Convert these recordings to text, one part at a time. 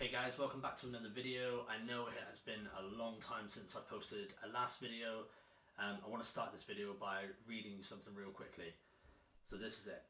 Hey guys, welcome back to another video. I know it has been a long time since I posted a last video. I want to start this video by reading you something real quickly. So this is it.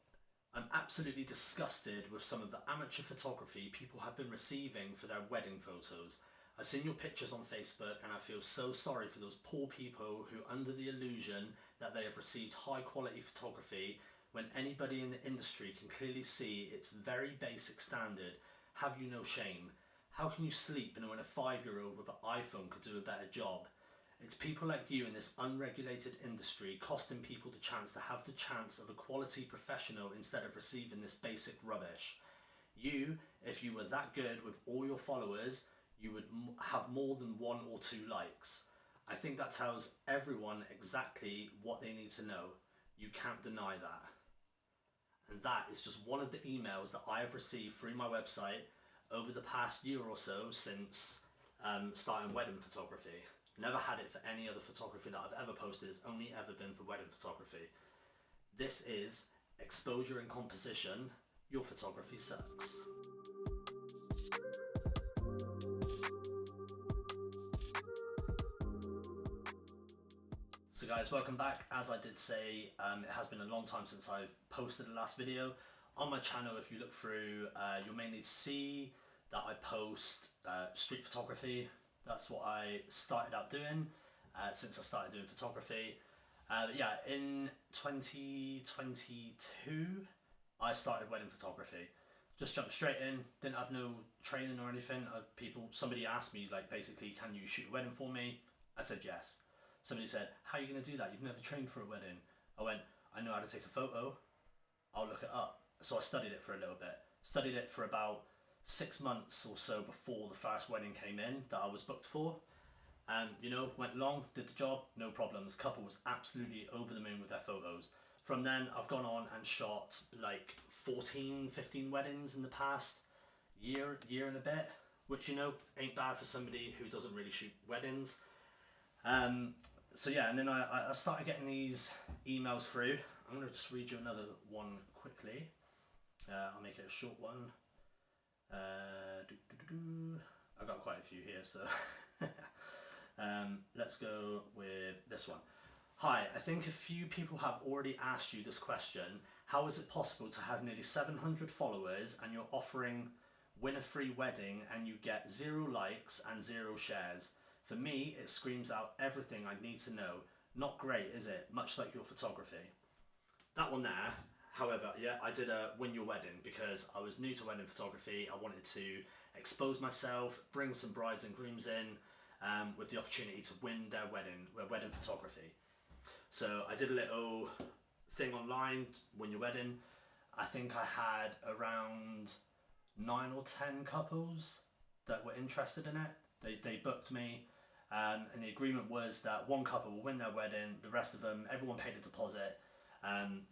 I'm absolutely disgusted with some of the amateur photography people have been receiving for their wedding photos. I've seen your pictures on Facebook and I feel so sorry for those poor people who, under the illusion that they have received high quality photography, when anybody in the industry can clearly see its very basic standard. Have you no shame? How can you sleep knowing a 5-year-old with an iPhone could do a better job? It's people like you in this unregulated industry costing people the chance to have the chance of a quality professional instead of receiving this basic rubbish. You, if you were that good with all your followers, you would have more than 1 or 2 likes. I think that tells everyone exactly what they need to know. You can't deny that. And that is just one of the emails that I have received through my website over the past year or so since starting wedding photography. Never had it for any other photography that I've ever posted. It's only ever been for wedding photography. This is exposure and composition. Your photography sucks. So guys, welcome back. As I did say, it has been a long time since I've posted the last video. On my channel, if you look through, you'll mainly see that I post street photography. That's what I started out doing since I started doing photography. Yeah, in 2022, I started wedding photography. Just jumped straight in, didn't have no training or anything. Somebody asked me, like, basically, can you shoot a wedding for me? I said yes. Somebody said, how are you going to do that? You've never trained for a wedding. I went, I know how to take a photo. I'll look it up. So I studied it for a little bit. Studied it for about 6 months or so before the first wedding came in that I was booked for. And, went along, did the job, no problems. Couple was absolutely over the moon with their photos. From then, I've gone on and shot like 14, 15 weddings in the past year and a bit, which, ain't bad for somebody who doesn't really shoot weddings. So yeah, and then I started getting these emails through. I'm going to just read you another one quickly. I'll make it a short one. I got quite a few here, so let's go with this one. Hi, I think a few people have already asked you this question. How is it possible to have nearly 700 followers and you're offering win a free wedding and you get 0 likes and 0 shares? For me, it screams out everything I need to know. Not great, is it? Much like your photography. That one there, however, yeah, I did a win your wedding because I was new to wedding photography. I wanted to expose myself, bring some brides and grooms in with the opportunity to win their wedding photography. So I did a little thing online, win your wedding. I think I had around 9 or 10 couples that were interested in it. They booked me. And the agreement was that one couple will win their wedding, the rest of them, everyone paid a deposit,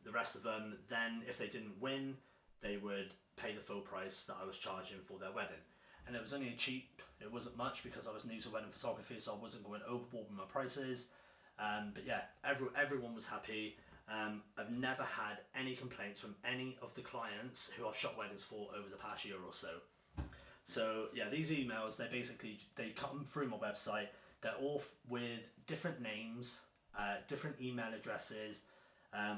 the rest of them, then if they didn't win, they would pay the full price that I was charging for their wedding. And it was only cheap, it wasn't much because I was new to wedding photography, so I wasn't going overboard with my prices. But yeah, everyone was happy. I've never had any complaints from any of the clients who I've shot weddings for over the past year or so. So yeah, these emails, they come through my website. They're all with different names, different email addresses,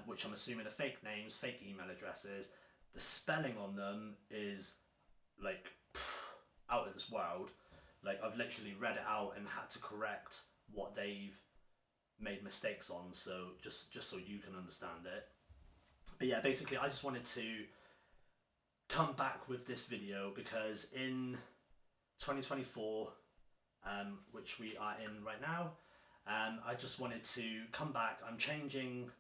which I'm assuming are fake names, fake email addresses. The spelling on them is like out of this world. Like, I've literally read it out and had to correct what they've made mistakes on, so just so you can understand it. But yeah, basically I just wanted to come back with this video because in 2024, which we are in right now, I just wanted to come back. I'm changing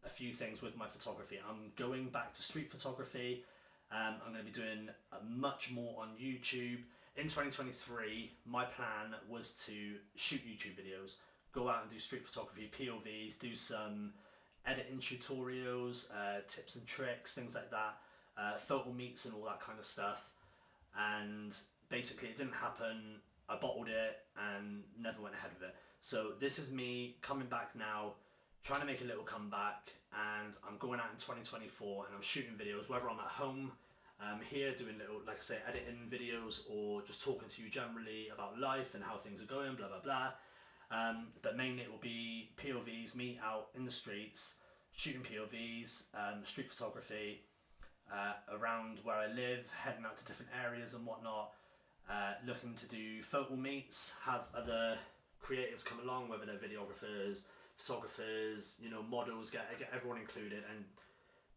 a few things with my photography. I'm going back to street photography. I'm going to be doing much more on YouTube. In 2023, my plan was to shoot YouTube videos, go out and do street photography, POVs, do some editing tutorials, tips and tricks, things like that, photo meets and all that kind of stuff. And basically it didn't happen. I bottled it and never went ahead with it. So this is me coming back now, trying to make a little comeback, and I'm going out in 2024 and I'm shooting videos, whether I'm at home Here doing little, like I say, editing videos or just talking to you generally about life and how things are going, blah blah blah. But mainly it will be POVs, me out in the streets, shooting POVs, street photography, around where I live, heading out to different areas and whatnot, looking to do photo meets, have other creatives come along, whether they're videographers, photographers, models, get everyone included, and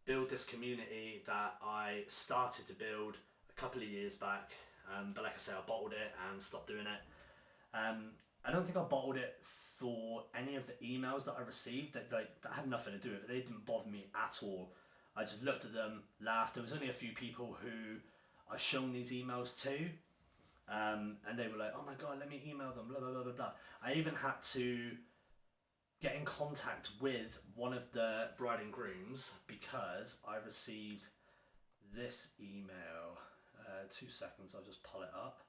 build this community that I started to build a couple of years back. But like I say, I bottled it and stopped doing it. I don't think I bottled it for any of the emails that I received that had nothing to do with it. They didn't bother me at all. I just looked at them, laughed. There was only a few people who I shown these emails to, and they were like, "Oh my god, let me email them." Blah blah blah blah blah. I even had to get in contact with one of the bride and grooms because I received this email. 2 seconds, I'll just pull it up.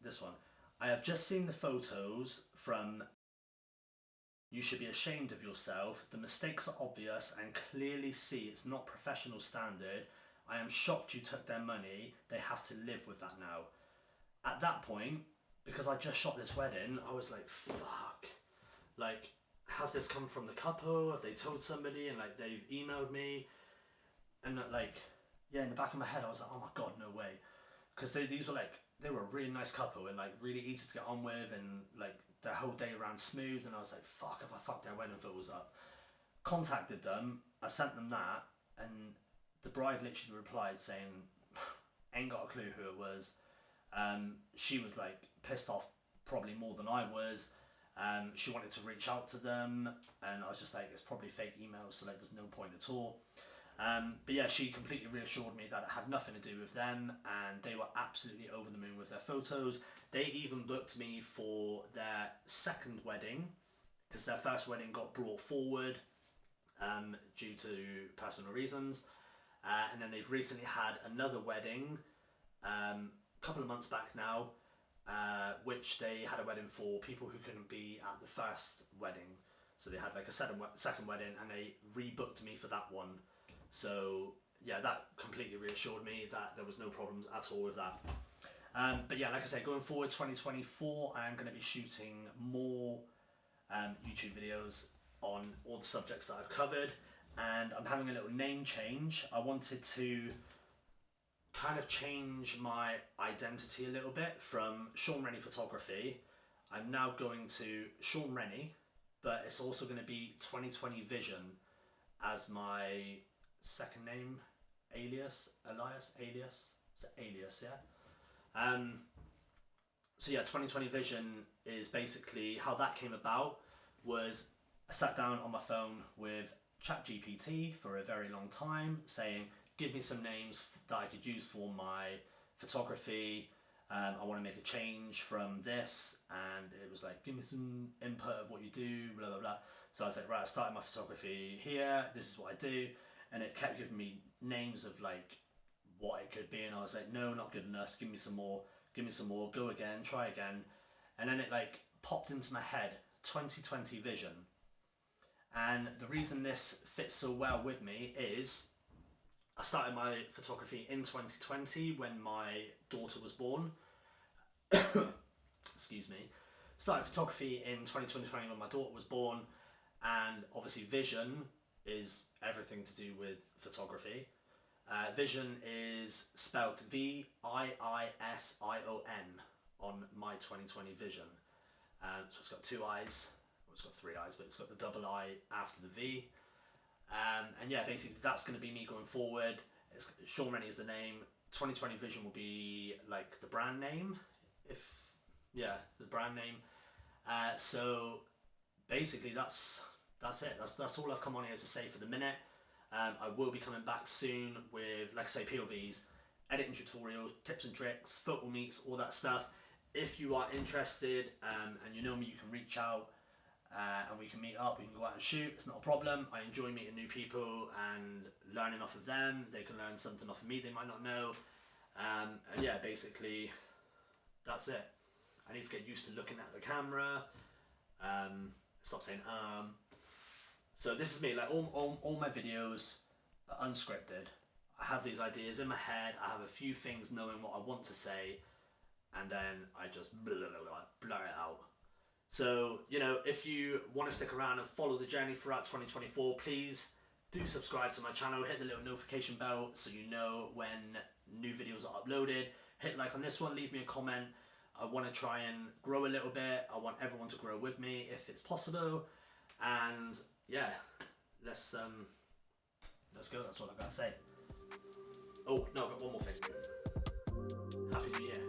This one. I have just seen the photos from. You should be ashamed of yourself. The mistakes are obvious and clearly see it's not professional standard. I am shocked you took their money. They have to live with that now. At that point, because I just shot this wedding, I was like, fuck. Like, has this come from the couple? Have they told somebody and like they've emailed me? And like, yeah, in the back of my head, I was like, oh my god, no way. Because these were like, they were a really nice couple and like really easy to get on with, and like their whole day ran smooth, and I was like, fuck, if I fucked their wedding photos up. Contacted them, I sent them that, and the bride literally replied saying, ain't got a clue who it was. She was like pissed off probably more than I was. She wanted to reach out to them, and I was just like, it's probably fake emails, so like there's no point at all. But yeah, she completely reassured me that it had nothing to do with them, and they were absolutely over the moon with their photos. They even booked me for their second wedding, because their first wedding got brought forward due to personal reasons. And then they've recently had another wedding a couple of months back now, which they had a wedding for people who couldn't be at the first wedding. So they had like a second wedding, and they rebooked me for that one. So yeah, that completely reassured me that there was no problems at all with that. But yeah, like I say, going forward 2024, I am going to be shooting more YouTube videos on all the subjects that I've covered, and I'm having a little name change. I wanted to kind of change my identity a little bit from Sean Rennie Photography. I'm now going to Sean Rennie, but it's also going to be 2020 Vision as my second name, alias. Is it alias? Yeah. So yeah, 2020 Vision is basically how that came about. Was I sat down on my phone with ChatGPT for a very long time, saying, give me some names that I could use for my photography. I want to make a change from this, and it was like, give me some input of what you do, blah blah blah. So I was like, right, I started my photography here. This is what I do, and it kept giving me names of like what it could be, and I was like, no, not good enough. Give me some more. Give me some more. Go again. Try again, and then it like popped into my head, 2020 Vision. And the reason this fits so well with me is I started my photography in 2020 when my daughter was born. Excuse me. Started photography in 2020 when my daughter was born, and obviously Vision is everything to do with photography. Vision is spelt VIISION on my 2020 Vision. So it's got two eyes. Well, it's got three eyes, but it's got the double I after the V. And yeah, basically that's going to be me going forward. Sean Rennie is the name. 2020 Vision will be like the brand name, the brand name. So basically that's it. That's all I've come on here to say for the minute. I will be coming back soon with, like I say, POVs, editing tutorials, tips and tricks, photo meets, all that stuff. If you are interested and you know me, you can reach out and we can meet up. We can go out and shoot. It's not a problem. I enjoy meeting new people and learning off of them. They can learn something off of me they might not know. And yeah, basically that's it. I need to get used to looking at the camera. Stop saying So this is me, like all my videos, unscripted. I have these ideas in my head. I have a few things knowing what I want to say, and then I just blur it out. So, you know, if you want to stick around and follow the journey throughout 2024, please do subscribe to my channel, hit the little notification bell so you know when new videos are uploaded. Hit like on this one, leave me a comment. I want to try and grow a little bit. I want everyone to grow with me if it's possible. And yeah, let's go. That's all I gotta say. Oh no, I've got one more thing. Happy New Year.